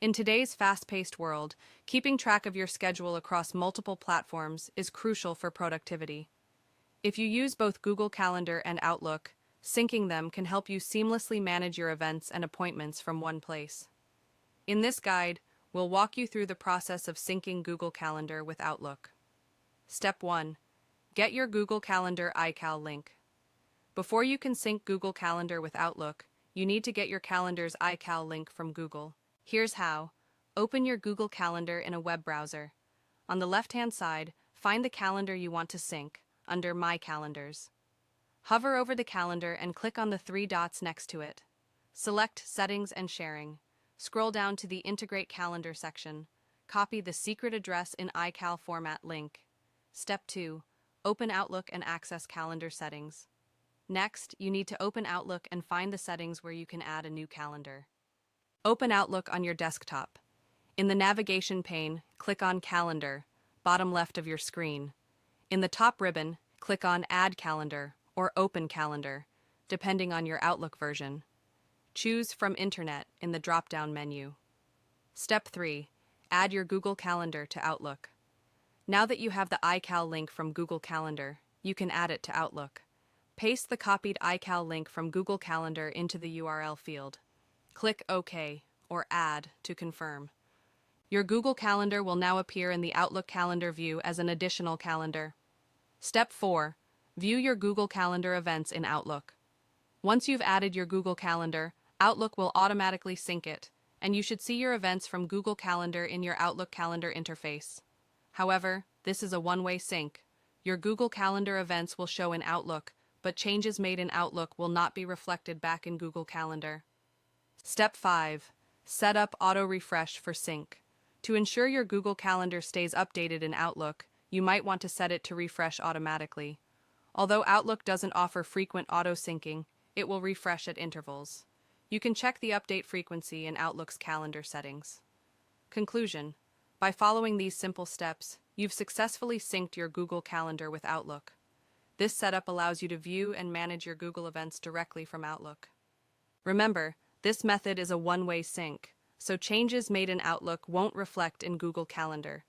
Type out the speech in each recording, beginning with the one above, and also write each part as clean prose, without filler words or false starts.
In today's fast-paced world, keeping track of your schedule across multiple platforms is crucial for productivity. If you use both Google Calendar and Outlook, syncing them can help you seamlessly manage your events and appointments from one place. In this guide, we'll walk you through the process of syncing Google Calendar with Outlook. Step 1. Get your Google Calendar iCal link. Before you can sync Google Calendar with Outlook, you need to get your calendar's iCal link from Google. Here's how. Open your Google Calendar in a web browser. On the left-hand side, find the calendar you want to sync, under My Calendars. Hover over the calendar and click on the three dots next to it. Select Settings and Sharing. Scroll down to the Integrate Calendar section. Copy the secret address in iCal format link. Step 2. Open Outlook and access calendar settings. Next, you need to open Outlook and find the settings where you can add a new calendar. Open Outlook on your desktop. In the navigation pane, click on Calendar, bottom left of your screen. In the top ribbon, click on Add Calendar or Open Calendar, depending on your Outlook version. Choose From Internet in the drop-down menu. Step 3. Add your Google Calendar to Outlook. Now that you have the iCal link from Google Calendar, you can add it to Outlook. Paste the copied iCal link from Google Calendar into the URL field. Click OK or Add to confirm. Your Google Calendar will now appear in the Outlook calendar view as an additional calendar. Step 4. View your Google Calendar events in Outlook. Once you've added your Google Calendar, Outlook will automatically sync it, and you should see your events from Google Calendar in your Outlook calendar interface. However, this is a one-way sync. Your Google Calendar events will show in Outlook, but changes made in Outlook will not be reflected back in Google Calendar. Step 5. Set up auto refresh for sync. To ensure your Google Calendar stays updated in Outlook, you might want to set it to refresh automatically. Although Outlook doesn't offer frequent auto syncing, it will refresh at intervals. You can check the update frequency in Outlook's calendar settings. Conclusion. By following these simple steps, you've successfully synced your Google Calendar with Outlook. This setup allows you to view and manage your Google events directly from Outlook. Remember, this method is a one-way sync, so changes made in Outlook won't reflect in Google Calendar.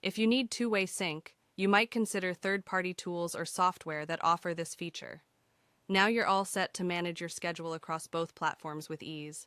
If you need two-way sync, you might consider third-party tools or software that offer this feature. Now you're all set to manage your schedule across both platforms with ease.